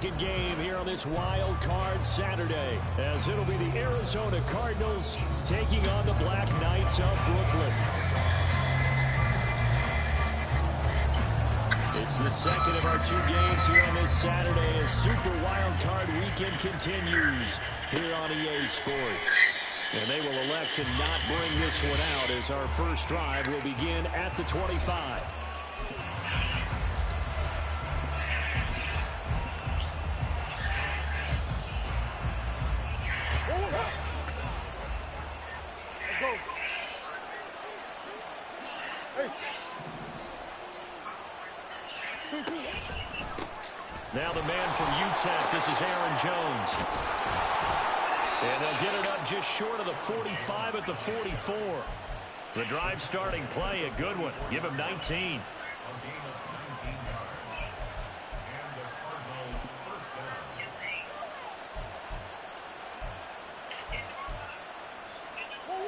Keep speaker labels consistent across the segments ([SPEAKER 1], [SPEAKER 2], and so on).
[SPEAKER 1] second game here on this Wild Card Saturday, as it'll be the Arizona Cardinals taking on the Blackknights of Brooklyn. It's the second of our two games here on this Saturday as Super Wild Card Weekend continues here on EA Sports. And they will elect to not bring this one out as our first drive will begin at the 25. Now the man from UTEP, this is Aaron Jones. And they'll get it up just short of the 45 at the 44. The drive starting play, a good one. Give him 19.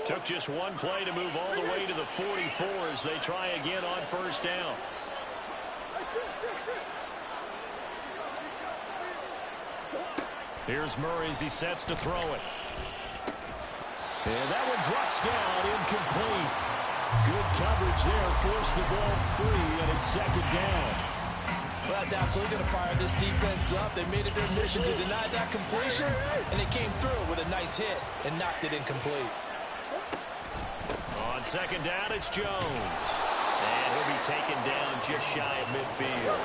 [SPEAKER 1] Took just one play to move all the way to the 44 as they try again on first down. Here's Murray as he sets to throw it. And that one drops down, incomplete. Good coverage there, forced the ball free, and it's second down.
[SPEAKER 2] Well, that's absolutely going to fire this defense up. They made it their mission to deny that completion, and they came through with a nice hit and knocked it incomplete.
[SPEAKER 1] On second down, it's Jones. And he'll be taken down just shy of midfield.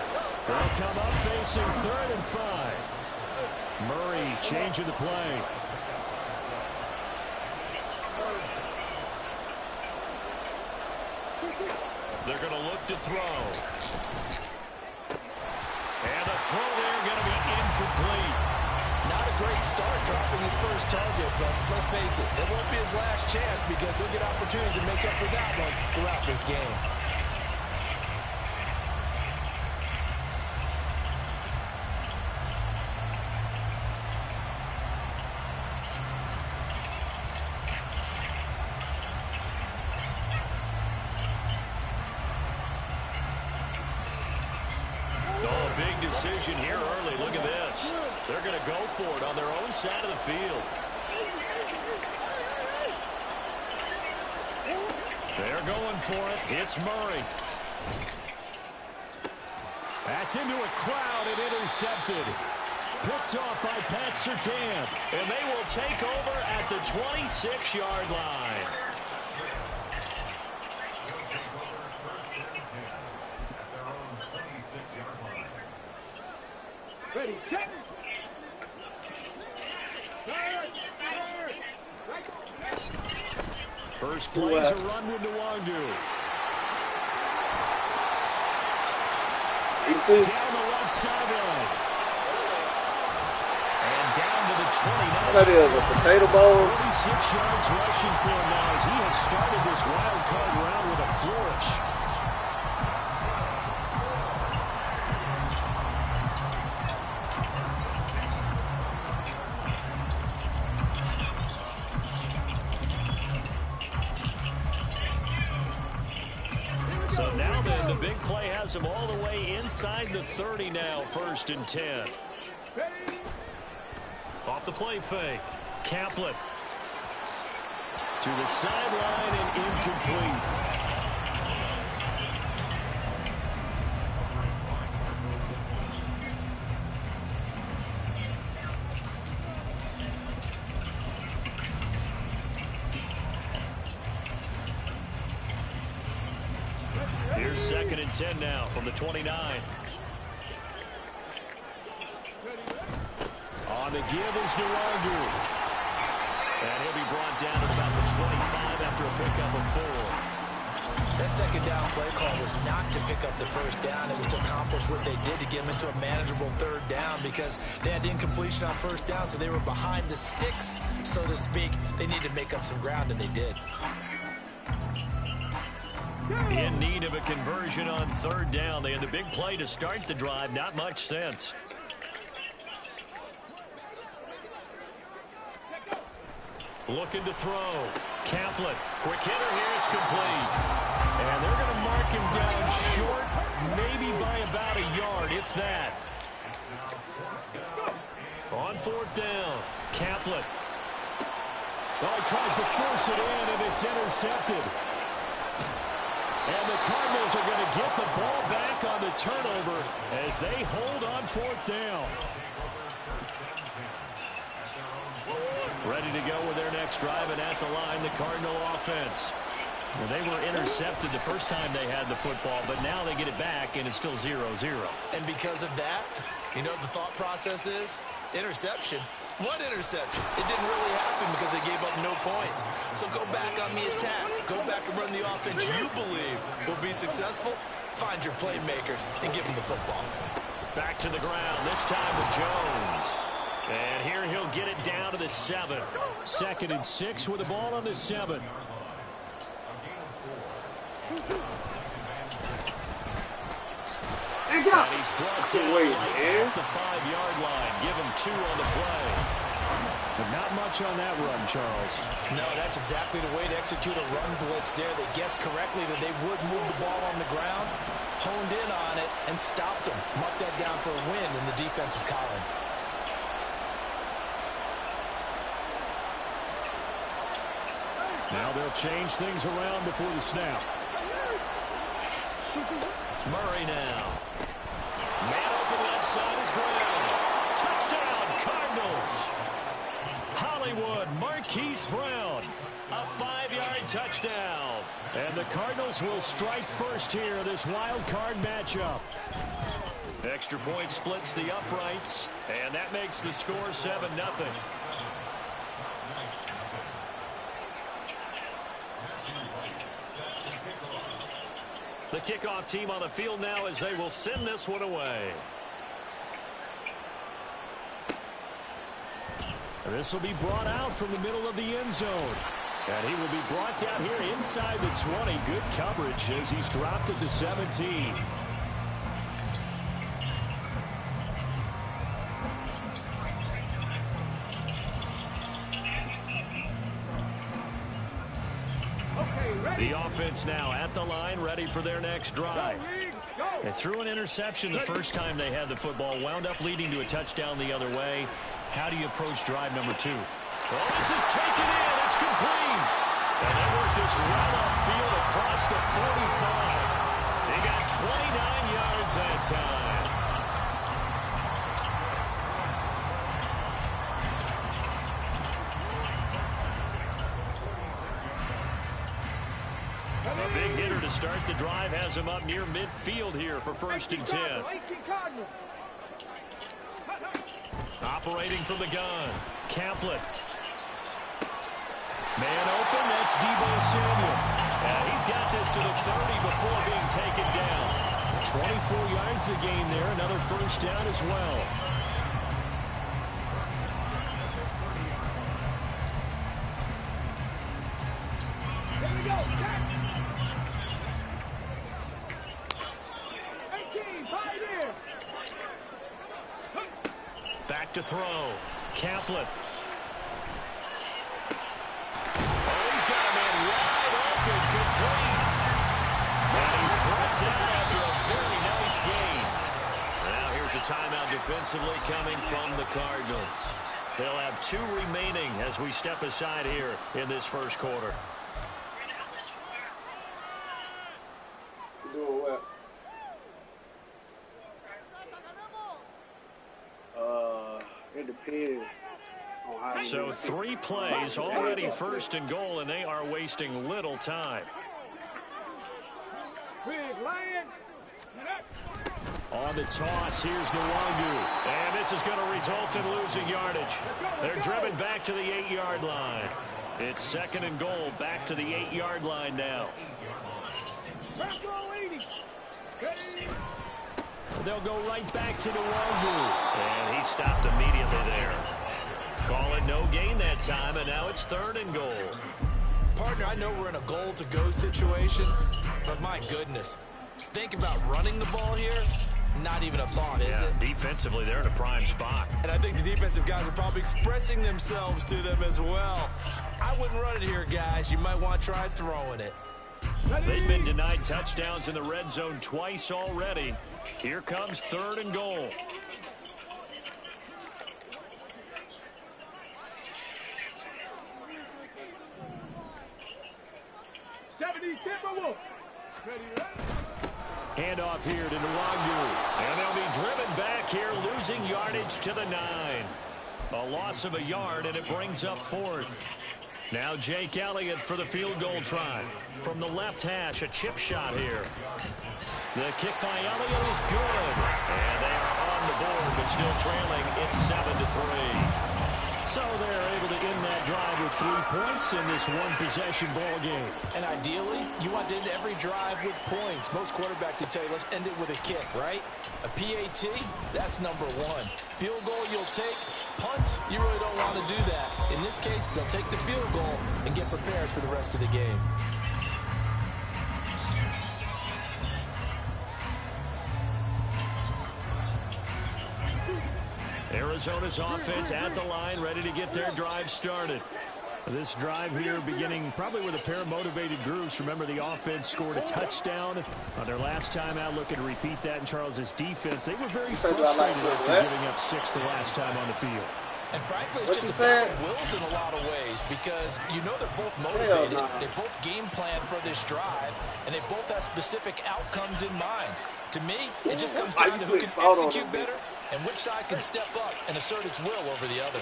[SPEAKER 1] They'll come up facing 3rd and 5. Murray changing the play. They're going to look to throw. And the throw there going to be incomplete.
[SPEAKER 2] Not a great start dropping his first target, but let's face it, it won't be his last chance because he'll get opportunities to make up for that one throughout this game.
[SPEAKER 1] Decision here early. Look at this. They're going to go for it on their own side of the field. They're going for it. It's Murray. That's into a crowd and intercepted. Picked off by Pat Surtain. And they will take over at the 26-yard line.
[SPEAKER 3] Ready, set.
[SPEAKER 1] First play is a run with Nwandu. Down the left sideline. And down to the 29.
[SPEAKER 4] What is a potato bowl?
[SPEAKER 1] 46 yards rushing for him now as he has started this wild card round with a flourish. So now then, the big play has him all the way inside the 30 now, 1st and 10. Off the play fake. Kaplan. To the sideline and incomplete. Here's 2nd and 10 now from the 29. On the give is Nwandu. And he'll be brought down at about the 25 after a pickup of 4.
[SPEAKER 2] That second down play call was not to pick up the first down. It was to accomplish what they did to get them into a manageable 3rd down because they had incompletion on first down, so they were behind the sticks, so to speak. They needed to make up some ground, and they did.
[SPEAKER 1] In need of a conversion on 3rd down. They had the big play to start the drive. Not much sense. Looking to throw. Kaplan. Quick hitter here. It's complete. And they're going to mark him down short, maybe by about a yard, if that. On 4th down, Kaplan. Oh, he tries to force it in, and it's intercepted. And the Cardinals are going to get the ball back on the turnover as they hold on 4th down. Ready to go with their next drive, and at the line, the Cardinal offense. Well, they were intercepted the first time they had the football, but now they get it back, and it's still 0-0.
[SPEAKER 2] And because of that, you know what the thought process is? Interception. What interception? It didn't really happen because they gave up no points. So go back on the attack. Go back and run the offense you believe will be successful. Find your playmakers and give them the football.
[SPEAKER 1] Back to the ground, this time with Jones. And here he'll get it down to the 7. 2nd and 6 with the ball on the 7. And he's brought down at the 5-yard line. Give him 2 on the play. But not much on that run, Charles.
[SPEAKER 2] No, that's exactly the way to execute a run blitz there. They guessed correctly that they would move the ball on the ground, honed in on it, and stopped them. Mark that down for a win in the defense's column.
[SPEAKER 1] Now they'll change things around before the snap. Murray now. Man open left side is Brown. Touchdown, Cardinals. Hollywood, Marquise Brown. A 5-yard touchdown. And the Cardinals will strike first here, this wild card matchup. Extra point splits the uprights, and that makes the score 7-0. The kickoff team on the field now as they will send this one away. And this will be brought out from the middle of the end zone. And he will be brought down here inside the 20. Good coverage as he's dropped at the 17. The offense now at the line, ready for their next drive. They threw an interception the first time they had the football, wound up leading to a touchdown the other way. How do you approach drive number 2? Oh, this is taken in. It's complete. And they work this right upfield across the 45. They got 29 yards that time. A big hitter to start the drive has him up near midfield here for 1st and 10. Operating from the gun, Kaplan. Man open, that's Deebo Samuel. And he's got this to the 30 before being taken down. 24 yards to gain there, another 1st down as well.
[SPEAKER 3] Here we go.
[SPEAKER 1] Back to throw. Kaplan. Oh, he's got a man wide open, complete. And he's brought down after a very nice gain. Now here's a timeout defensively coming from the Cardinals. They'll have 2 remaining as we step aside here in this 1st quarter.
[SPEAKER 3] Doing what? It depends on how.
[SPEAKER 1] So 3 plays, already 1st and goal, and they are wasting little time. On the toss, here's Nwangu. And this is going to result in losing yardage. They're driven back to the 8-yard line. It's 2nd and goal, back to the 8-yard line now. They'll go right back to Nwangu. And he stopped immediately there. Call it no gain that time, and now it's 3rd and goal.
[SPEAKER 2] Partner, I know we're in a goal-to-go situation, but my goodness. Think about running the ball here. Not even a thought, is it?
[SPEAKER 1] Defensively, they're in a prime spot.
[SPEAKER 2] And I think the defensive guys are probably expressing themselves to them as well. I wouldn't run it here, guys. You might want to try throwing it.
[SPEAKER 1] They've been denied touchdowns in the red zone twice already. Here comes 3rd and goal. Handoff here to Nwangu. And they'll be driven back here, losing yardage to the 9. A loss of a yard, and it brings up 4th. Now Jake Elliott for the field goal try. From the left hash, a chip shot here. The kick by Elliott is good. And they are on the board, but still trailing. It's 7-3. So they're able to end that drive with 3 points in this one-possession ball game.
[SPEAKER 2] And ideally, you want to end every drive with points. Most quarterbacks would tell you, let's end it with a kick, right? A PAT, that's number 1. Field goal you'll take. Punts, you really don't want to do that. In this case, they'll take the field goal and get prepared for the rest of the game.
[SPEAKER 1] Arizona's offense at the line, ready to get their drive started. This drive here beginning probably with a pair of motivated groups. Remember, the offense scored a touchdown on their last time out. Looking to repeat that in Charles's defense. They were very frustrated after giving up 6 the last time on the field.
[SPEAKER 2] And frankly, it's just a battle of wills in a lot of ways because you know they're both motivated. They both game plan for this drive, and they both have specific outcomes in mind. To me, it just comes down to who can execute better and which side can step up and assert its will over the other.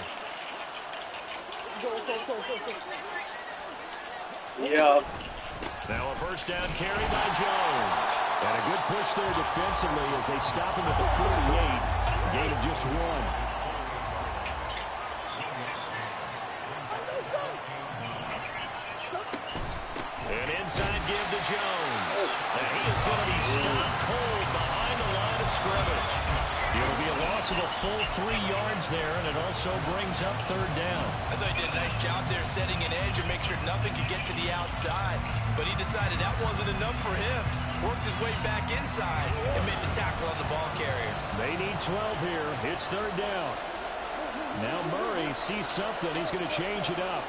[SPEAKER 3] Yeah.
[SPEAKER 1] Now a first down carry by Jones. And a good push there defensively as they stop him at the 48. Gain of just 1. An inside give to Jones. And he is going to be stopped cold behind the line of scrimmage. It'll be a loss of a full 3 yards there, and it also brings up 3rd down.
[SPEAKER 2] I thought he did a nice job there setting an edge and make sure nothing could get to the outside. But he decided that wasn't enough for him. Worked his way back inside and made the tackle on the ball carrier.
[SPEAKER 1] They need 12 here. It's 3rd down. Now Murray sees something. He's going to change it up.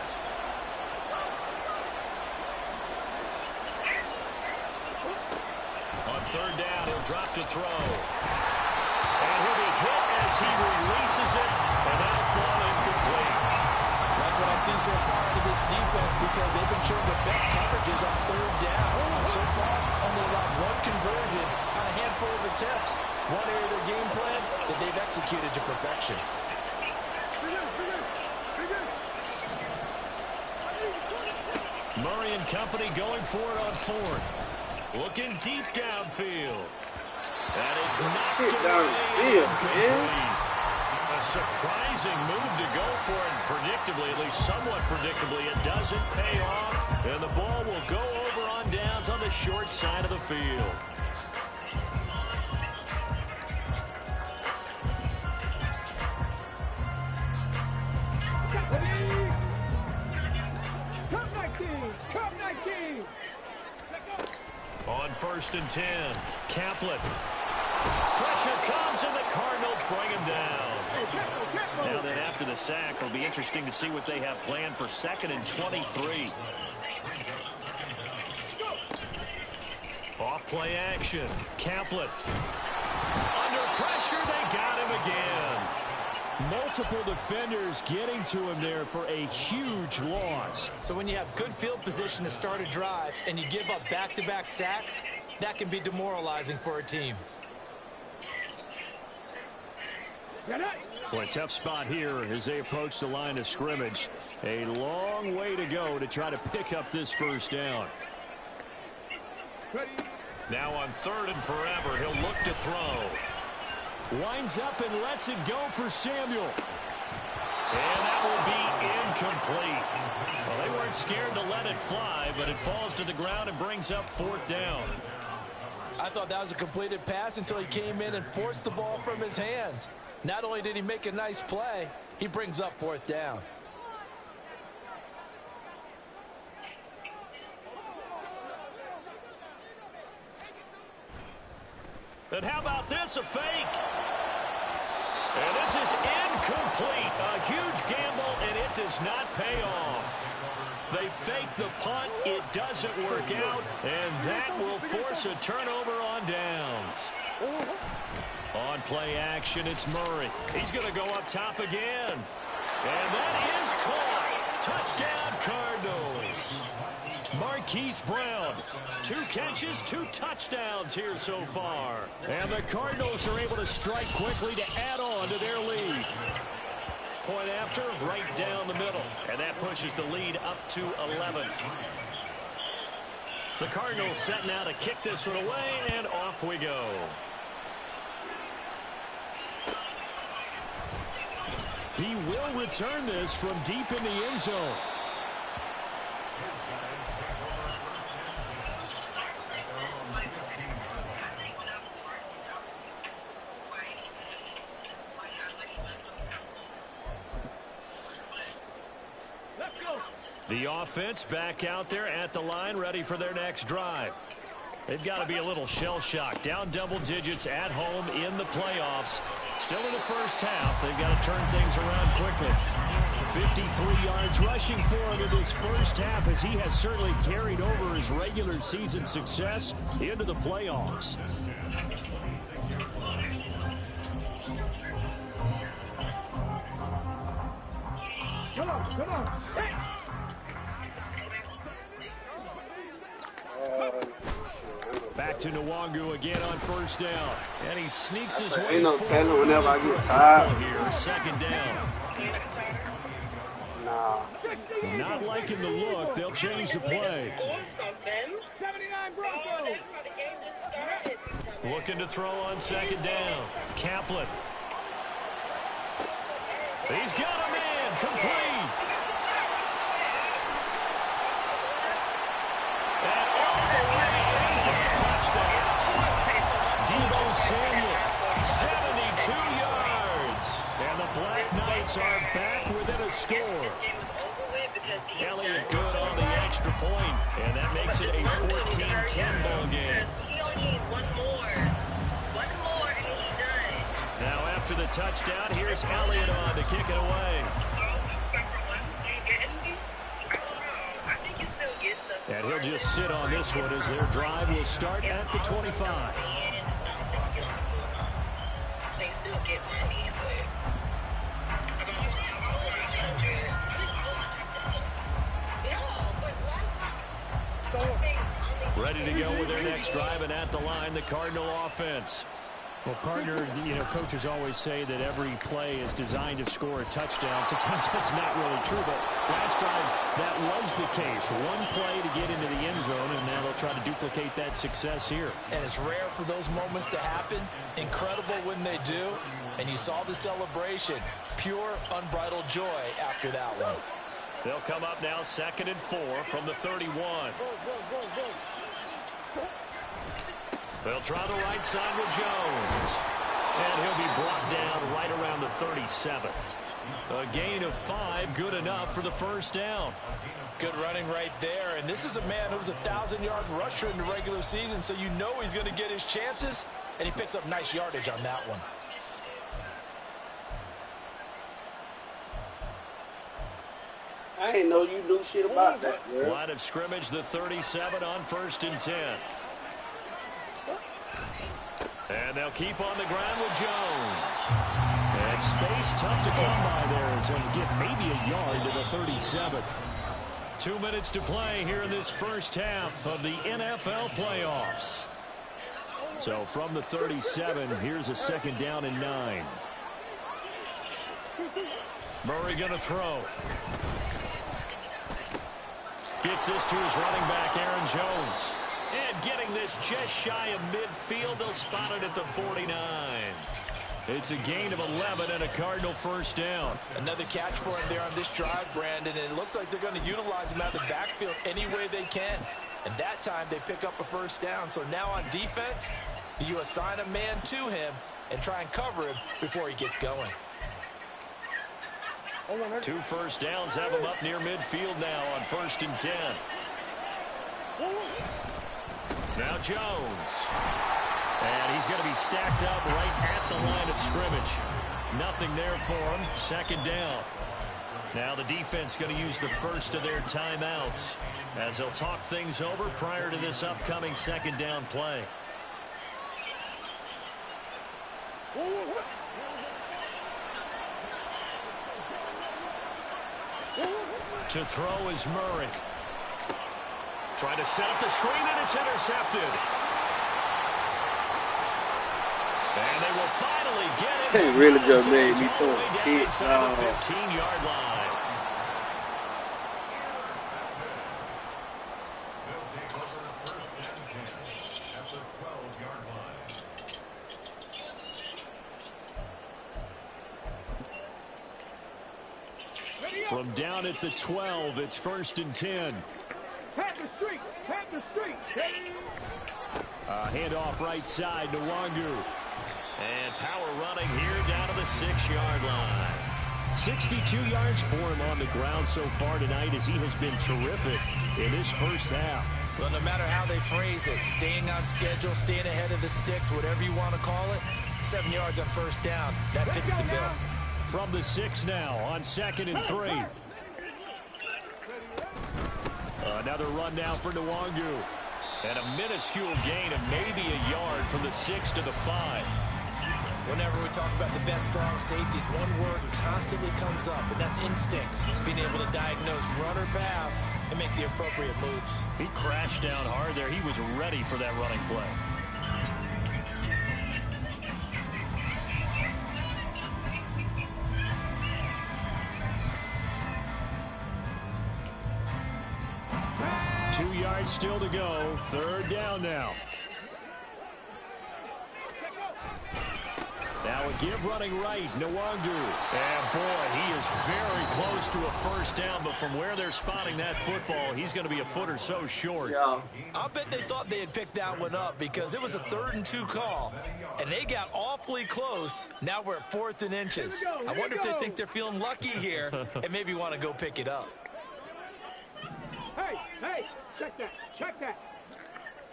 [SPEAKER 1] On 3rd down, he'll drop to throw. And he'll be hit as he releases it, and that'll fall incomplete.
[SPEAKER 2] Like what I see so far out of this defense because they've been showing the best coverages on 3rd down. So far, only allowed 1 conversion on a handful of attempts. One area of their game plan that they've executed to perfection.
[SPEAKER 1] Murray and company going for it on 4th. Looking deep downfield. And it's knocked away. A surprising move to go for it. Predictably, at least somewhat predictably, it doesn't pay off. And the ball will go over on downs on the short side of the field. On 1st and 10, Kaplan. Pressure comes, and the Cardinals bring him down. Now then, after the sack, it'll be interesting to see what they have planned for 2nd and 23. Off play action. Kaplan. Under pressure, they got him again. Multiple defenders getting to him there for a huge loss.
[SPEAKER 2] So when you have good field position to start a drive and you give up back-to-back sacks, that can be demoralizing for a team.
[SPEAKER 1] Boy, tough spot here as they approach the line of scrimmage. A long way to go to try to pick up this 1st down. Now on 3rd and forever, he'll look to throw. Winds up and lets it go for Samuel. And that will be incomplete. Well, they weren't scared to let it fly, but it falls to the ground and brings up 4th down.
[SPEAKER 2] I thought that was a completed pass until he came in and forced the ball from his hands. Not only did he make a nice play, he brings up 4th down.
[SPEAKER 1] And how about this, a fake? And this is incomplete. A huge gamble, and it does not pay off. They fake the punt. It doesn't work out, and that will force a turnover on downs. On play action, it's Murray. He's going to go up top again. And that is caught. Touchdown, Cardinals. Marquise Brown, 2 catches, 2 touchdowns here so far. And the Cardinals are able to strike quickly to add on to their lead. Point after, right down the middle. And that pushes the lead up to 11. The Cardinals set now to kick this one away, and off we go. He will return this from deep in the end zone. The offense back out there at the line, ready for their next drive. They've got to be a little shell-shocked. Down double digits at home in the playoffs. Still in the first half. They've got to turn things around quickly. 53 yards rushing for him in this first half, as he has certainly carried over his regular season success into the playoffs.
[SPEAKER 3] Come on. Hey.
[SPEAKER 1] Back to Nwangu again on first down. And he sneaks his way
[SPEAKER 3] ain't no
[SPEAKER 1] forward.
[SPEAKER 3] telling whenever I get tired.
[SPEAKER 1] Here, second down.
[SPEAKER 3] Nah.
[SPEAKER 1] Not liking the look. They'll change the play.
[SPEAKER 4] 79 Broncos.
[SPEAKER 1] Looking to throw on second down. Kaplan. He's got a man. Complete. And all the way in for a touchdown. Deebo Samuel, 72 yards. And the Blackknights are back within a score. Elliott good on the extra point, and that makes it a 14-10 ball game.
[SPEAKER 4] He only needs one more, and he's done.
[SPEAKER 1] Now after the touchdown, here's Elliott on to kick it away. And he'll just sit on this one as their drive will start at the 25.
[SPEAKER 4] So he still gets money,
[SPEAKER 1] Ready to go with their next drive, and at the line, the Cardinal offense. Well, partner, coaches always say that every play is designed to score a touchdown. Sometimes that's not really true, but last time that was the case. One play to get into the end zone, and now they'll try to duplicate that success here.
[SPEAKER 2] And it's rare for those moments to happen. Incredible when they do. And you saw the celebration. Pure, unbridled joy after that one.
[SPEAKER 1] They'll come up now 2nd and 4 from the 31. They'll try the right side with Jones. And he'll be brought down right around the 37. A gain of 5, good enough for the first down.
[SPEAKER 2] Good running right there. And this is a man who was a 1,000-yard rusher in the regular season, so you know he's going to get his chances. And he picks up nice yardage on that one.
[SPEAKER 3] I ain't know you knew shit about that, man.
[SPEAKER 1] Line of scrimmage, the 37 on 1st and 10. And they'll keep on the ground with Jones. And space tough to come by there as he'll get maybe a yard to the 37. 2 minutes to play here in this first half of the NFL playoffs. So from the 37, here's a 2nd down and 9. Murray going to throw. Gets this to his running back, Aaron Jones. And getting this just shy of midfield, they'll spot it at the 49. It's a gain of 11 and a Cardinal first down.
[SPEAKER 2] Another catch for him there on this drive, Brandon, and it looks like they're going to utilize him out of the backfield any way they can. And that time they pick up a first down. So now on defense, you assign a man to him and try and cover him before he gets going.
[SPEAKER 1] 2 first downs have him up near midfield now on 1st and 10. Now Jones. And he's going to be stacked up right at the line of scrimmage. Nothing there for him. 2nd down. Now the defense going to use the first of their timeouts as they'll talk things over prior to this upcoming 2nd down play. To throw is Murray. Trying to set up the screen, and it's intercepted. And they will finally get it.
[SPEAKER 3] They really just made me throw a kick.
[SPEAKER 1] Inside the 15-yard line. From down at the 12, it's 1st and 10. Handoff right side to Wangu. And power running here down to the 6-yard line. 62 yards for him on the ground so far tonight as he has been terrific in his first half.
[SPEAKER 2] Well, no matter how they phrase it, staying on schedule, staying ahead of the sticks, whatever you want to call it, 7 yards on 1st down. That fits the bill.
[SPEAKER 1] From the 6 now on 2nd and 3. Another run now for Nwangu. And a minuscule gain of maybe a yard from the 6 to the 5.
[SPEAKER 2] Whenever we talk about the best strong safeties, one word constantly comes up, and that's instincts. Being able to diagnose run or pass and make the appropriate moves.
[SPEAKER 1] He crashed down hard there. He was ready for that running play. Still to go. 3rd down now. Now a give running right. Nwangu. And boy, he is very close to a 1st down, but from where they're spotting that football, he's going to be a foot or so short.
[SPEAKER 3] Yeah.
[SPEAKER 2] I'll bet they thought they had picked that one up because it was a 3rd and 2 call, and they got awfully close. Now we're at 4th and inches. I wonder if they think they're feeling lucky here and maybe want to go pick it up.
[SPEAKER 5] Hey, check that.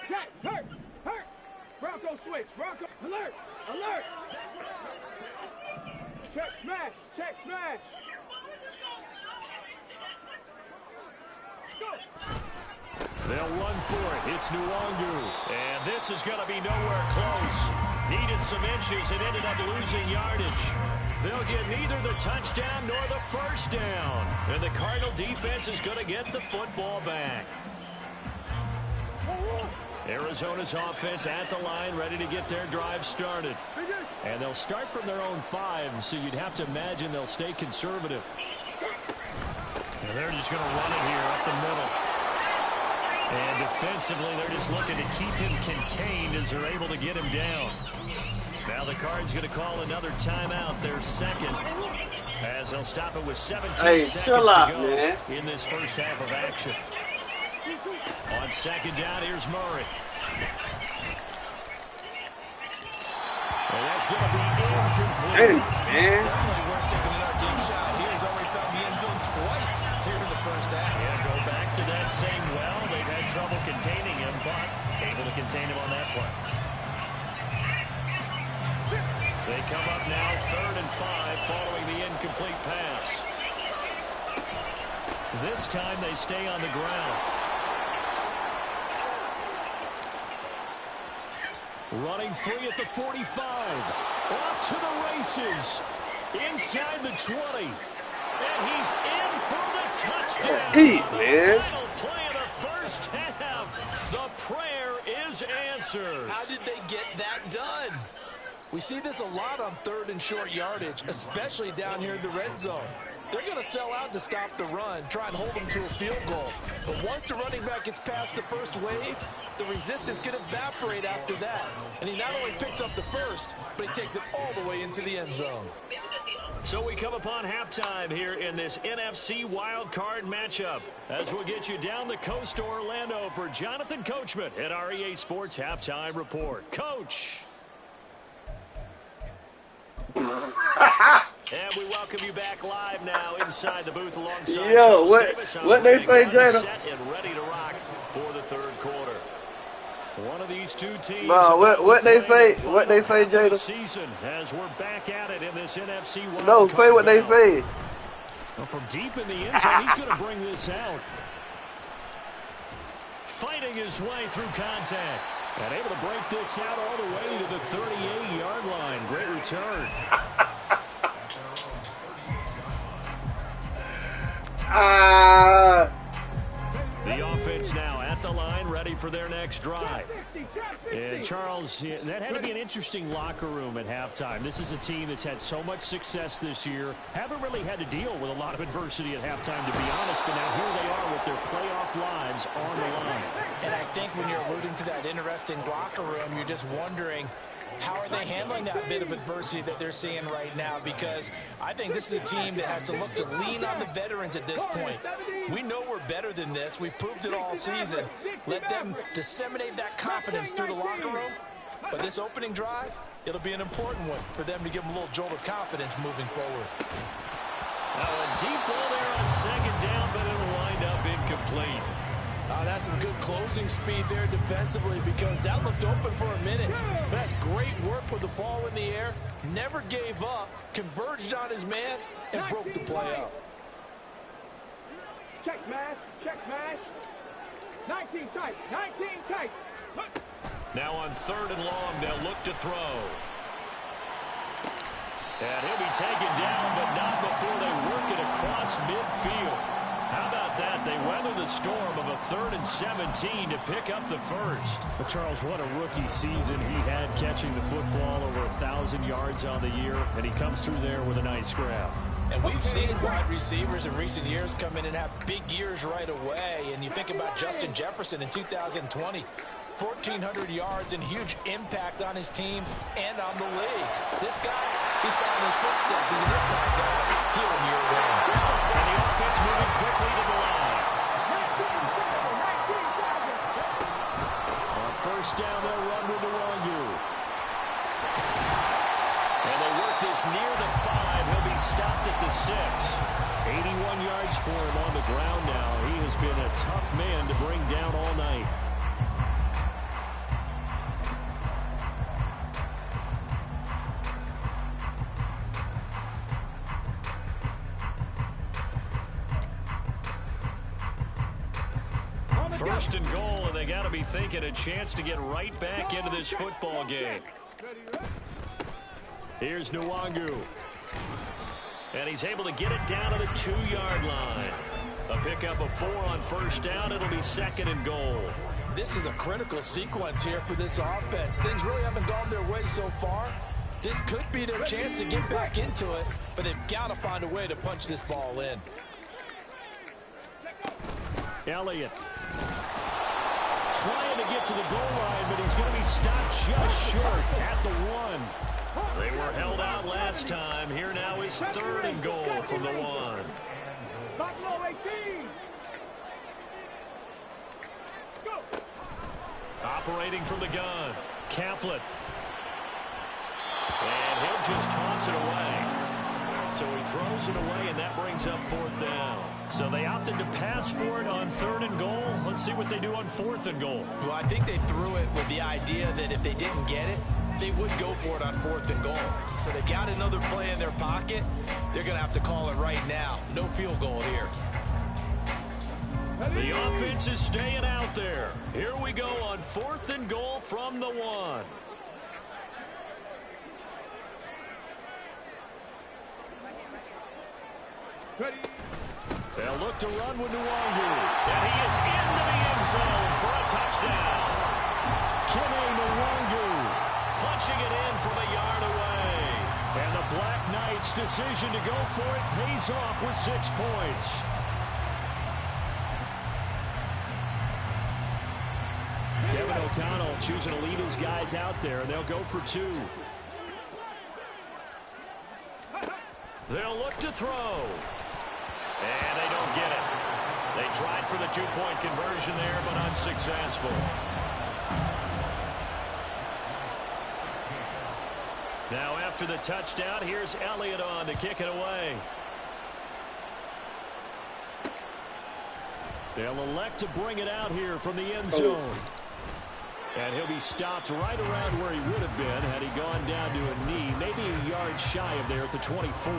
[SPEAKER 5] Check, hurt. Bronco switch, Bronco, alert. Check smash. Go.
[SPEAKER 1] They'll run for it. It's Nwangu. And this is going to be nowhere close. Needed some inches and ended up losing yardage. They'll get neither the touchdown nor the 1st down. And the Cardinal defense is going to get the football back. Arizona's offense at the line, ready to get their drive started. And they'll start from their own 5, so you'd have to imagine they'll stay conservative. And they're just going to run it here up the middle. And defensively, they're just looking to keep him contained as they're able to get him down. Now the Cards going to call another timeout, their 2nd, as they'll stop it with 17 seconds to go in this first half of action. On 2nd down, here's Murray. And that's going to be incomplete.
[SPEAKER 3] Hey, man.
[SPEAKER 2] Definitely worth taking another deep shot here. He's already found the end zone twice here in the first half.
[SPEAKER 1] Yeah, go back to that same well. They've had trouble containing him, but able to contain him on that play. They come up now 3rd and 5 following the incomplete pass. This time they stay on the ground. Running free at the 45. Off to the races. Inside the 20. And he's in for the touchdown.
[SPEAKER 3] Man.
[SPEAKER 1] Final play of the first half. The prayer is answered.
[SPEAKER 2] How did they get that done? We see this a lot on 3rd and short yardage, especially down here in the red zone. They're going to sell out to stop the run, try and hold them to a field goal. But once the running back gets past the first wave, the resistance can evaporate after that. And he not only picks up the first, but he takes it all the way into the end zone.
[SPEAKER 1] So we come upon halftime here in this NFC Wildcard matchup as we'll get you down the coast to Orlando for Jonathan Coachman at our EA Sports Halftime Report. Coach. And we welcome you back live now inside the booth alongside
[SPEAKER 3] Yo, what they say, Jada?
[SPEAKER 1] Set and ready to rock for the 3rd quarter. One of these two teams.
[SPEAKER 3] What they say, Jada?
[SPEAKER 1] Season as we're back at it in this NFC.
[SPEAKER 3] No, say what they say.
[SPEAKER 1] Well, from deep in the end zone, he's going to bring this out. Fighting his way through contact. And able to break this out all the way to the 38-yard line. Great return. The offense now at the line, ready for their next drive. And, Charles, that had to be an interesting locker room at halftime. This is a team that's had so much success this year. Haven't really had to deal with a lot of adversity at halftime, to be honest. But now here they are with their playoff lives on the line.
[SPEAKER 2] And I think when you're alluding to that interesting locker room, you're just wondering, how are they handling that bit of adversity that they're seeing right now? Because I think this is a team that has to look to lean on the veterans at this point. We know we're better than this. We've proved it all season. Let them disseminate that confidence through the locker room. But this opening drive, it'll be an important one for them to give them a little jolt of confidence moving forward.
[SPEAKER 1] Now a deep ball there on second down, but it'll wind up incomplete.
[SPEAKER 6] That's some good closing speed there defensively, because that looked open for a minute. But that's great work with the ball in the air. Never gave up, converged on his man, and broke the play up.
[SPEAKER 5] Check smash, check smash. 19 tight, 19 tight.
[SPEAKER 1] Now on 3rd and long, they'll look to throw. And he'll be taken down, but not before they work it across midfield. How about that? They weather the storm of a 3rd and 17 to pick up the first. But Charles, what a rookie season he had, catching the football over 1,000 yards on the year, and he comes through there with a nice grab.
[SPEAKER 2] And we've seen wide receivers in recent years come in and have big years right away. And you think about Justin Jefferson in 2020. 1,400 yards and huge impact on his team and on the league. This guy, he's following his footsteps. He's an impact guy here in year one.
[SPEAKER 1] And the offense moving quickly to the line. On 1st down, they'll run with the Wangu. And they work this near the 5. He'll be stopped at the 6. 81 yards for him on the ground now. He has been a tough man to bring down all night. First and goal, and they got to be thinking a chance to get right back into this football game. Here's Nwangu. And he's able to get it down to the 2-yard line. A pickup of 4 on 1st down. It'll be 2nd and goal.
[SPEAKER 2] This is a critical sequence here for this offense. Things really haven't gone their way so far. This could be their chance to get back into it, but they've got to find a way to punch this ball in.
[SPEAKER 1] Elliott trying to get to the goal line, but he's going to be stopped just short at the 1. They were held out last time. Here now is 3rd and goal from the 1.
[SPEAKER 5] Buffalo 18. Go.
[SPEAKER 1] Operating from the gun, Kaplan. And he'll just toss it away. So he throws it away, and that brings up 4th down. So they opted to pass for it on 3rd and goal. Let's see what they do on 4th and goal.
[SPEAKER 2] Well, I think they threw it with the idea that if they didn't get it, they would go for it on 4th and goal. So they've got another play in their pocket. They're going to have to call it right now. No field goal here.
[SPEAKER 1] The offense is staying out there. Here we go on 4th and goal from the 1. They'll look to run with Nwangu. And he is into the end zone for a touchdown. Kene Nwangu punching it in from a yard away. And the Blackknights' decision to go for it pays off with 6 points. Kevin O'Connell choosing to lead his guys out there, and they'll go for 2. They'll look to throw. And they don't get it. They tried for the 2-point conversion there, but unsuccessful. Now after the touchdown, here's Elliott on to kick it away. They'll elect to bring it out here from the end zone. And he'll be stopped right around where he would have been had he gone down to a knee, maybe a yard shy of there at the 24.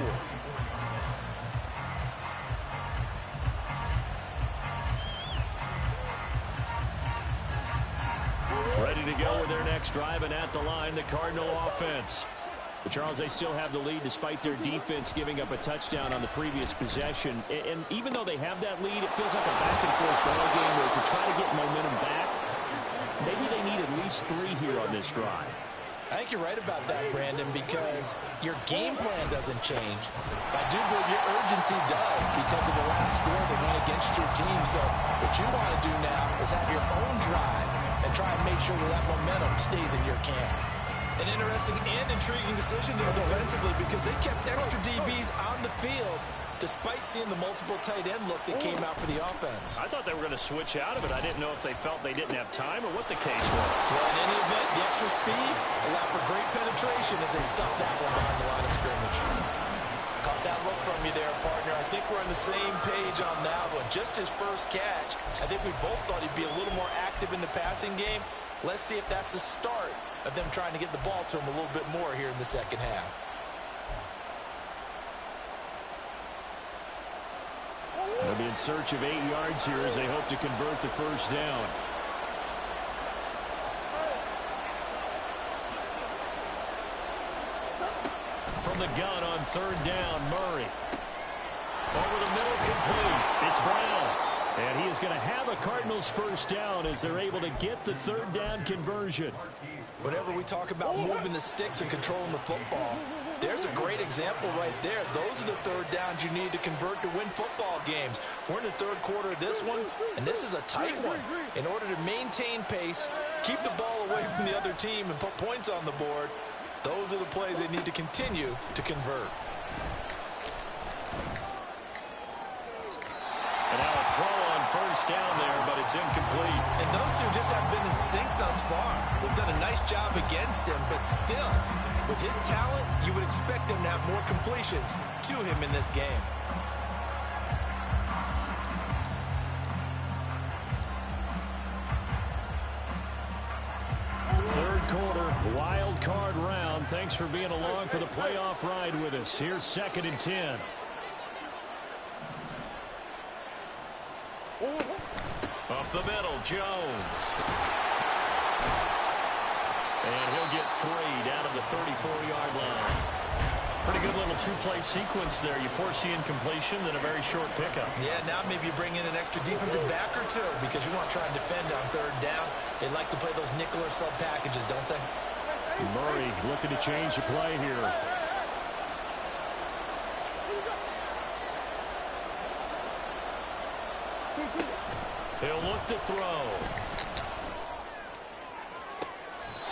[SPEAKER 1] Ready to go with their next drive, and at the line, the Cardinal offense. But Charles, they still have the lead despite their defense giving up a touchdown on the previous possession. And even though they have that lead, it feels like a back-and-forth ball game where to try to get momentum back, maybe they need at least 3 here on this drive.
[SPEAKER 2] I think you're right about that, Brandon, because your game plan doesn't change. I do believe your urgency does because of the last score that went against your team. So what you want to do now is have your own drive and try and make sure that that momentum stays in your camp. An interesting and intriguing decision there defensively because they kept extra DBs on the field despite seeing the multiple tight end look that came out for the offense.
[SPEAKER 1] I thought they were going to switch out of it. I didn't know if they felt they didn't have time or what the case was.
[SPEAKER 2] Well, in any event, the extra speed allowed for great penetration as they stuffed that one behind the line of scrimmage. Caught that look from you there, partner. I think we're on the same page on that one. Just his first catch, I think we both thought he'd be a little more active in the passing game. Let's see if that's the start of them trying to get the ball to him a little bit more here in the second half.
[SPEAKER 1] They'll be in search of 8 yards here as they hope to convert the first down. From the gun on 3rd down, Murray. Over the middle, complete. It's Brown. And he is going to have a Cardinals first down as they're able to get the 3rd down conversion.
[SPEAKER 2] Whenever we talk about moving the sticks and controlling the football, there's a great example right there. Those are the 3rd downs you need to convert to win football games. We're in the 3rd quarter of this one, and this is a tight one. In order to maintain pace, keep the ball away from the other team, and put points on the board, those are the plays they need to continue to convert.
[SPEAKER 1] And now a throw on 1st down there, but it's incomplete.
[SPEAKER 2] And those two just have been in sync thus far. They've done a nice job against him, but still, with his talent, you would expect him to have more completions to him in this game.
[SPEAKER 1] Third quarter, wild card round. Thanks for being along for the playoff ride with us. Here's 2nd and 10. Up the middle, Jones. And he'll get 3 down at the 34-yard line. Pretty good little 2-play sequence there. You force the incompletion, then a very short pickup.
[SPEAKER 2] Yeah, now maybe you bring in an extra defensive back or 2 because you want to try and defend on 3rd down. They like to play those nickel or sub packages, don't they?
[SPEAKER 1] Murray looking to change the play here. He'll look to throw.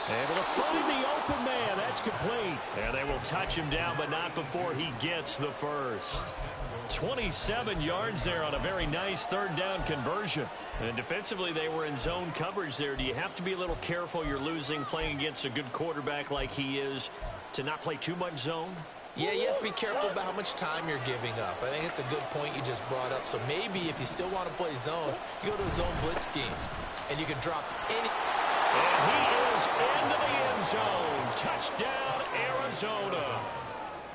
[SPEAKER 1] Able to find the open man. That's complete. And they will touch him down, but not before he gets the first. 27 yards there on a very nice 3rd down conversion. And defensively, they were in zone coverage there. Do you have to be a little careful? You're losing playing against a good quarterback like he is to not play too much zone?
[SPEAKER 2] Yeah, you have to be careful about how much time you're giving up. I think it's a good point you just brought up. So maybe if you still want to play zone, you go to a zone blitz scheme, and you can drop any.
[SPEAKER 1] And he is into the end zone. Touchdown, Arizona.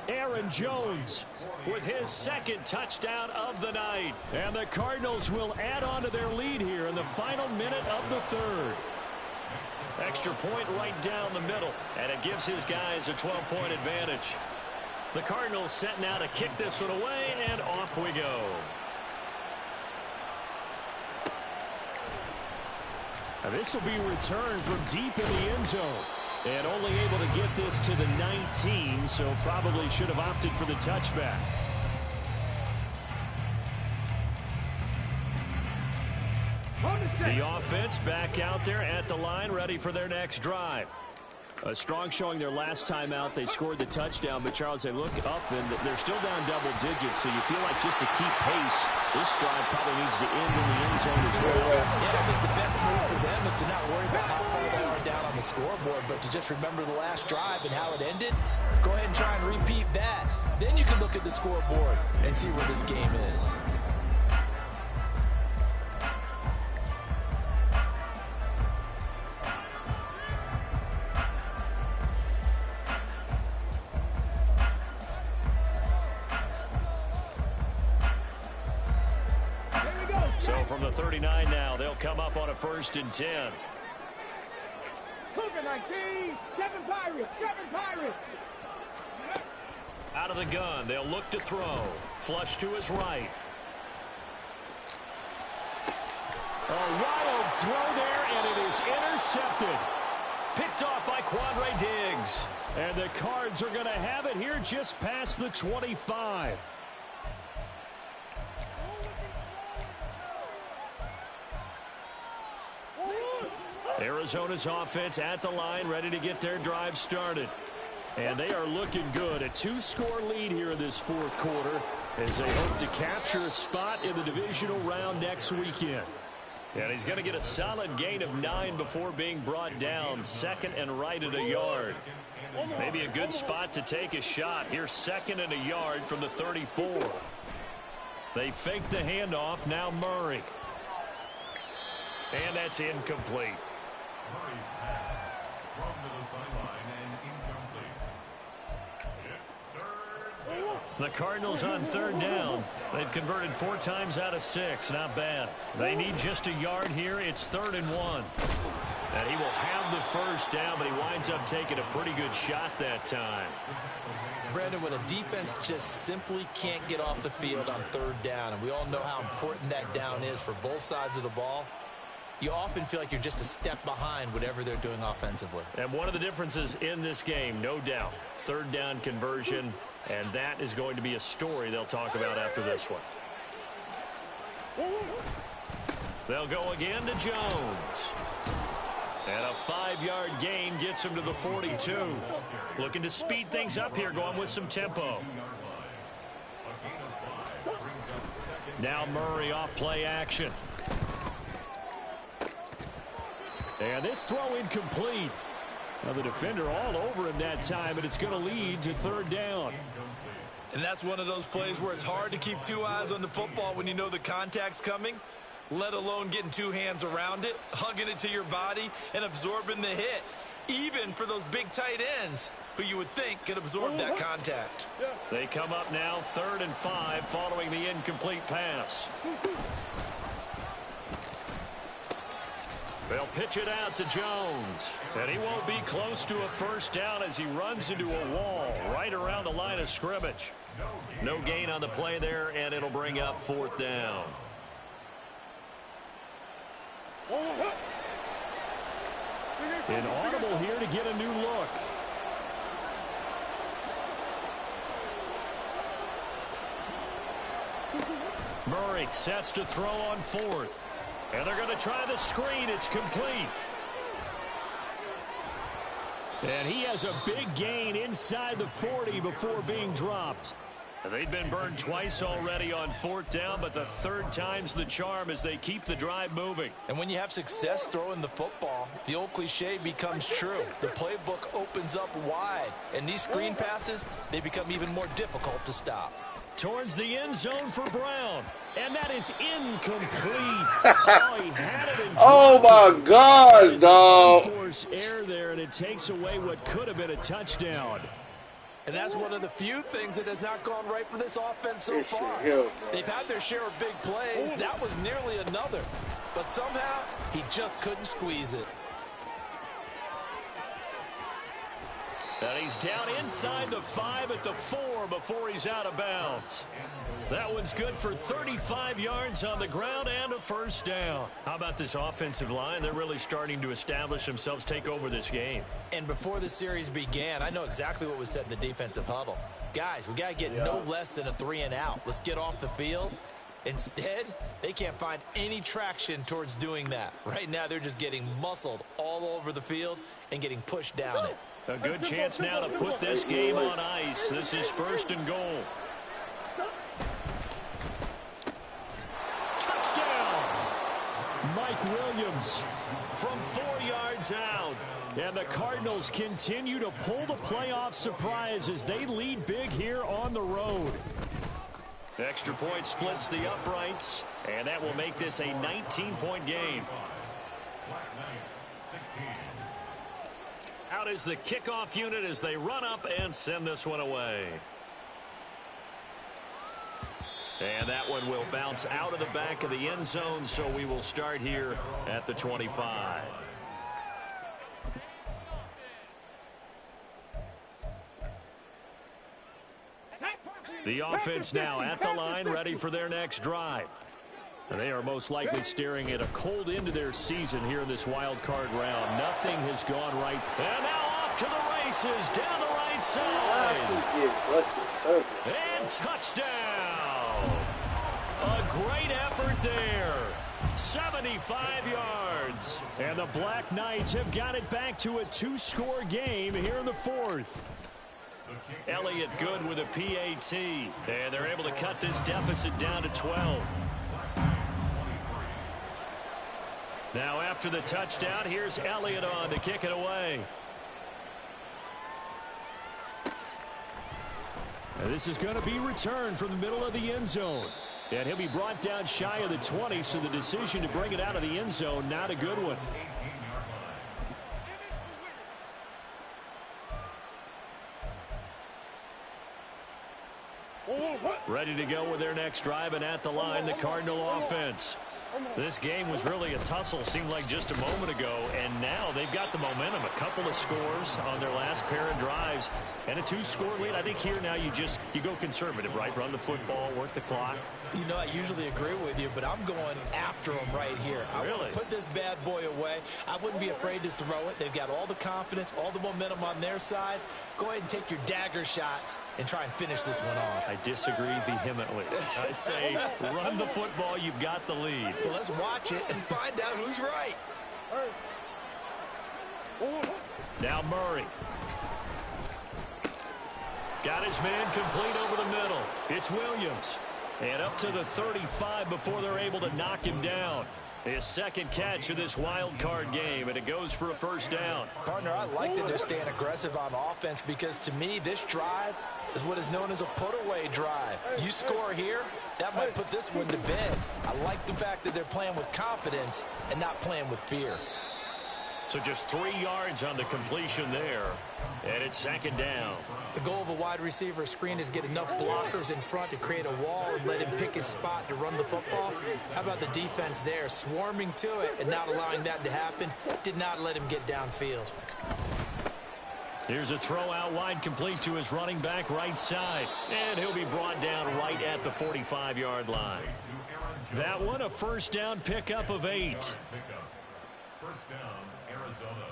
[SPEAKER 1] Aaron Jones with his 2nd touchdown of the night. And the Cardinals will add on to their lead here in the final minute of the 3rd. Extra point right down the middle, and it gives his guys a 12-point advantage. The Cardinals set now to kick this one away, and off we go. Now this will be returned from deep in the end zone. And only able to get this to the 19, so probably should have opted for the touchback. The offense back out there at the line, ready for their next drive. A strong showing their last time out. They scored the touchdown, but Charles, they look up and they're still down double digits, so you feel like just to keep pace, this drive probably needs to end in the end zone as well.
[SPEAKER 2] Yeah, I think the best move for them is to not worry about how far they are down on the scoreboard, but to just remember the last drive and how it ended. Go ahead and try and repeat that. Then you can look at the scoreboard and see where this game is.
[SPEAKER 1] So from the 39 now, they'll come up on a 1st and 10.
[SPEAKER 5] Cougar 19, 7 Pirates, 7 Pirates.
[SPEAKER 1] Out of the gun, they'll look to throw. Flush to his right. A wild throw there, and it is intercepted. Picked off by Quandre Diggs. And the Cards are going to have it here just past the 25. Arizona's offense at the line, ready to get their drive started. And they are looking good. A 2-score lead here in this fourth quarter as they hope to capture a spot in the divisional round next weekend. And he's going to get a solid gain of 9 before being brought down. Second and right at a yard. Maybe a good spot to take a shot. Here's second and a yard from the 34. They fake the handoff. Now Murray. And that's incomplete.
[SPEAKER 7] Murray's pass thrown to the sideline and incomplete. It's third down.
[SPEAKER 1] The Cardinals on third down. They've converted 4 times out of 6. Not bad. They need just a yard here. It's 3rd and 1. And he will have the first down, but he winds up taking a pretty good shot that time.
[SPEAKER 2] Brandon, when a defense just simply can't get off the field on third down, and we all know how important that down is for both sides of the ball, you often feel like you're just a step behind whatever they're doing offensively.
[SPEAKER 1] And one of the differences in this game, no doubt, third down conversion, and that is going to be a story they'll talk about after this one. They'll go again to Jones. And a 5-yard gain gets him to the 42. Looking to speed things up here, going with some tempo. Now Murray off play action. And this throw incomplete. Now the defender all over him that time, but it's going to lead to third down.
[SPEAKER 2] And that's one of those plays where it's hard to keep 2 eyes on the football when you know the contact's coming, let alone getting 2 hands around it, hugging it to your body, and absorbing the hit, even for those big tight ends who you would think could absorb that contact.
[SPEAKER 1] They come up now 3rd and 5 following the incomplete pass. They'll pitch it out to Jones. And he won't be close to a first down as he runs into a wall right around the line of scrimmage. No gain on the play there, and it'll bring up 4th down. Inaudible here to get a new look. Murray sets to throw on 4th. And they're going to try the screen. It's complete. And he has a big gain inside the 40 before being dropped. They've been burned twice already on 4th down, but the 3rd time's the charm as they keep the drive moving.
[SPEAKER 2] And when you have success throwing the football, the old cliche becomes true. The playbook opens up wide, and these screen passes, they become even more difficult to stop.
[SPEAKER 1] Towards the end zone for Brown. And that is incomplete. Oh, he had it in
[SPEAKER 3] oh my God, dog.
[SPEAKER 1] Force error there, and it takes away what could have been a touchdown.
[SPEAKER 6] And that's one of the few things that has not gone right for this offense so far. They've had their share of big plays. That was nearly another. But somehow, he just couldn't squeeze it.
[SPEAKER 1] And he's down inside the 5 at the 4 before he's out of bounds. That one's good for 35 yards on the ground and a first down. How about this offensive line? They're really starting to establish themselves, take over this game.
[SPEAKER 2] And before the series began, I know exactly what was said in the defensive huddle. Guys, we got to get no less than a 3 and out. Let's get off the field. Instead, they can't find any traction towards doing that. Right now, they're just getting muscled all over the field and getting pushed down it.
[SPEAKER 1] A good chance now to put this game on ice. This is 1st and goal. Touchdown! Mike Williams from 4 yards out. And the Cardinals continue to pull the playoff surprise as they lead big here on the road. Extra point splits the uprights, and that will make this a 19-point game.
[SPEAKER 7] Blackknights 16.
[SPEAKER 1] Out is the kickoff unit as they run up and send this one away. And that one will bounce out of the back of the end zone, so we will start here at the 25. The offense now at the line, ready for their next drive. They are most likely staring at a cold end to their season here in this wild card round. Nothing has gone right. And now off to the races down the right side. And touchdown. A great effort there. 75 yards. And the Black Knights have got it back to a 2-score game here in the fourth. Elliott good with a PAT. And they're able to cut this deficit down to 12. Now after the touchdown, here's Elliott on to kick it away. And this is going to be returned from the middle of the end zone. And he'll be brought down shy of the 20, so the decision to bring it out of the end zone, not a good one. Ready to go with their next drive, and at the line, the Cardinal offense. This game was really a tussle, seemed like just a moment ago, and now they've got the momentum. A couple of scores on their last pair of drives, and a 2-score lead. I think here now you go conservative, right? Run the football, work the clock.
[SPEAKER 2] You know, I usually agree with you, but I'm going after them right here. I want to put this bad boy away. I wouldn't be afraid to throw it. They've got all the confidence, all the momentum on their side. Go ahead and take your dagger shots and try and finish this one off.
[SPEAKER 1] I disagree vehemently. I say run the football. You've got the lead.
[SPEAKER 2] Well, let's watch it and find out who's right.
[SPEAKER 1] Now Murray. Got his man complete over the middle. It's Williams. And up to the 35 before they're able to knock him down. His second catch of this wild card game, and it goes for a first down.
[SPEAKER 2] Partner, I like that they're staying aggressive on offense because, to me, this drive is what is known as a put-away drive. You score here, that might put this one to bed. I like the fact that they're playing with confidence and not playing with fear.
[SPEAKER 1] So just 3 yards on the completion there, and it's second down.
[SPEAKER 2] The goal of a wide receiver screen is get enough blockers in front to create a wall and let him pick his spot to run the football. How about the defense there, swarming to it and not allowing that to happen? Did not let him get downfield.
[SPEAKER 1] Here's a throw out wide, complete to his running back right side. And he'll be brought down right at the 45-yard line. That one, a first down pickup of 8.
[SPEAKER 7] First down, Arizona.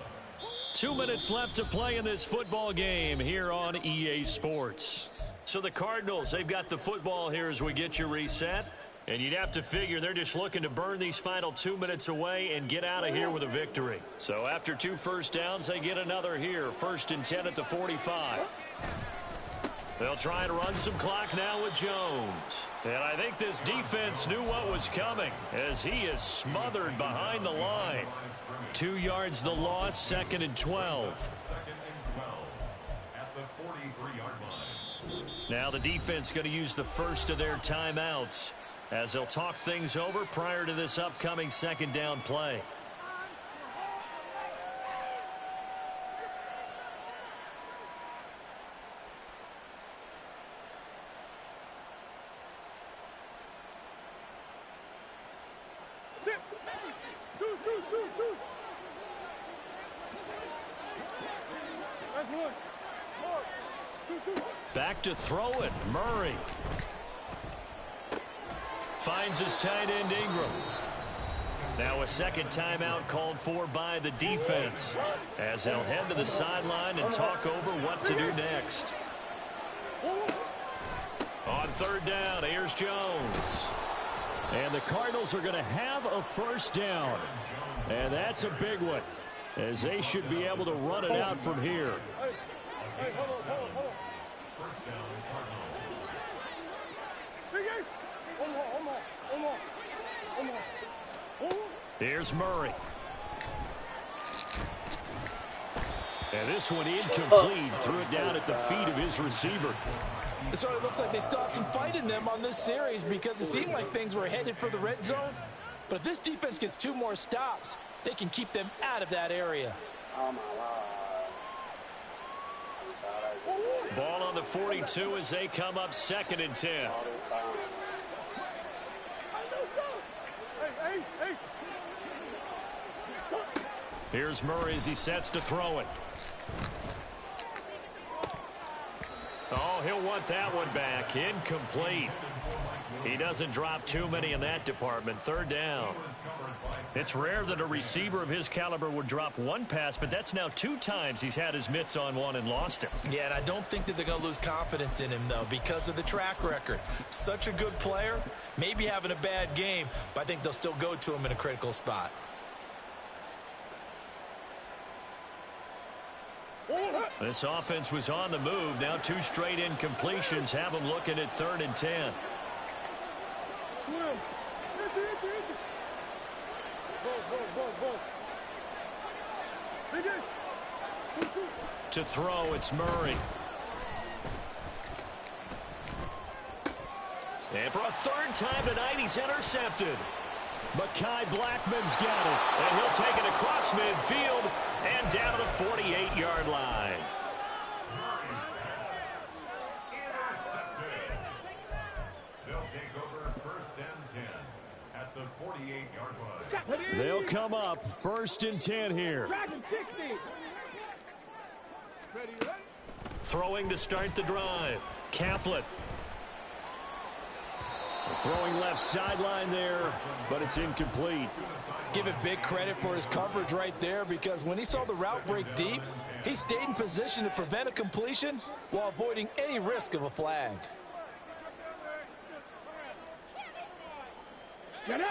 [SPEAKER 1] 2 minutes left to play in this football game here on EA Sports. So the Cardinals, they've got the football here as we get you reset. And you'd have to figure they're just looking to burn these final 2 minutes away and get out of here with a victory. So after 2 first downs, they get another here. 1st and 10 at the 45. They'll try and run some clock now with Jones. And I think this defense knew what was coming as he is smothered behind the line. 2 yards the loss, 2nd and 12.
[SPEAKER 7] 2nd and 12 at the 43-yard line.
[SPEAKER 1] Now the defense going to use the first of their timeouts as they'll talk things over prior to this upcoming second down play. Back to throw it, Murray. Finds his tight end Ingram. Now a second timeout called for by the defense as they'll head to the sideline and talk over what to do next. On third down, here's Jones. And the Cardinals are going to have a first down. And that's a big one, as they should be able to run it out from here.
[SPEAKER 7] First down, Cardinals.
[SPEAKER 1] Here's Murray. And this one incomplete. Threw it down at the feet of his receiver.
[SPEAKER 2] So it looks like they still have some fight in them on this series because it seemed like things were headed for the red zone. But if this defense gets 2 more stops, they can keep them out of that area.
[SPEAKER 3] Oh, my God.
[SPEAKER 1] Ball on the 42 as they come up 2nd and 10. Here's Murray as he sets to throw it. Oh, Oh, he'll want that one back. Incomplete. He doesn't drop too many in that department. Third down. It's rare that a receiver of his caliber would drop one pass, but that's now 2 times he's had his mitts on one and lost it.
[SPEAKER 2] Yeah, and I don't think that they're going to lose confidence in him, though, because of the track record. Such a good player, maybe having a bad game, but I think they'll still go to him in a critical spot.
[SPEAKER 1] This offense was on the move. Now 2 straight incompletions have them looking at 3rd and 10. To throw, it's Murray. And for a 3rd time tonight, he's intercepted. Mekhi Blackman's got it. And he'll take it across midfield and down to the 48-yard line.
[SPEAKER 7] Intercepted. They'll take over 1st and 10 at the 48-yard line.
[SPEAKER 1] They'll come up 1st and 10 here. Throwing to start the drive. Kaplan. Throwing left sideline there, but it's incomplete.
[SPEAKER 6] Give it big credit for his coverage right there, because when he saw the route break deep, he stayed in position to prevent a completion while avoiding any risk of a flag.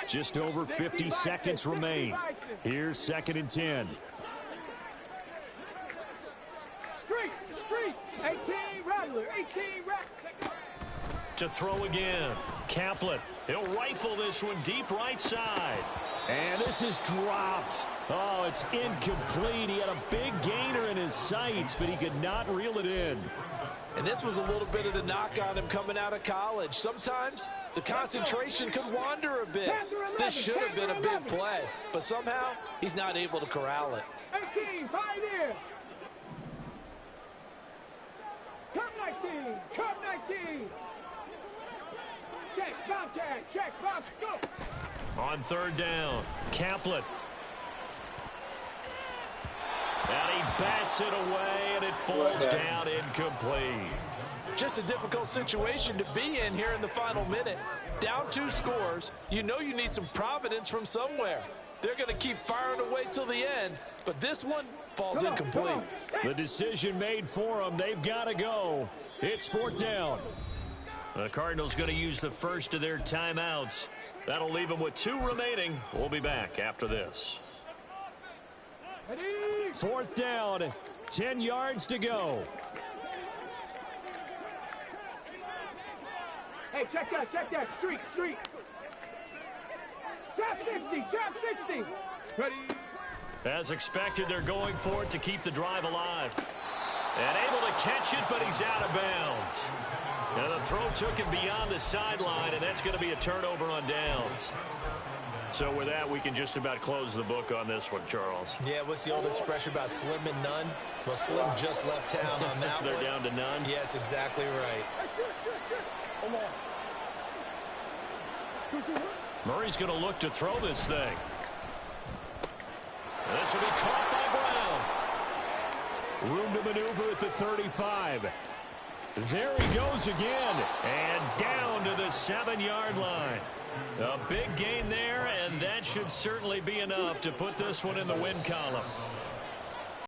[SPEAKER 1] Just over 50 seconds remain. Here's 2nd and 10.
[SPEAKER 5] 18 Rattler, 18 Rattler.
[SPEAKER 1] To throw again. Kaplan. He'll rifle this one deep right side. And this is dropped. Oh, it's incomplete. He had a big gainer in his sights, but he could not reel it in.
[SPEAKER 6] And this was a little bit of the knock on him coming out of college. Sometimes the concentration could wander a bit. This should have been a big play, but somehow he's not able to corral it.
[SPEAKER 5] 18, 5 here. Come 19, come 19. Check, Bobcat, check, Bob, go.
[SPEAKER 1] On 3rd down, Kaplan. And he bats it away, and it falls down incomplete.
[SPEAKER 6] Just a difficult situation to be in here in the final minute. Down 2 scores, you know you need some providence from somewhere. They're going to keep firing away till the end, but this one falls incomplete.
[SPEAKER 1] The decision made for them. They've got to go. It's 4th down. The Cardinals going to use the first of their timeouts. That'll leave them with 2 remaining. We'll be back after this. 4th down, 10 yards to go.
[SPEAKER 5] Hey, check that. Streak. Trap 60. Ready.
[SPEAKER 1] As expected, they're going for it to keep the drive alive. And able to catch it, but he's out of bounds. Now the throw took him beyond the sideline, and that's going to be a turnover on downs. So with that, we can just about close the book on this one, Charles.
[SPEAKER 2] Yeah, what's the old expression about slim and none? Well, Slim just left town on that
[SPEAKER 1] They're
[SPEAKER 2] one.
[SPEAKER 1] down to none?
[SPEAKER 2] Yes, exactly right.
[SPEAKER 1] Murray's going to look to throw this thing. This will be caught by Brown. Room to maneuver at the 35. There he goes again. And down to the 7-yard line. A big gain there, and that should certainly be enough to put this one in the win column.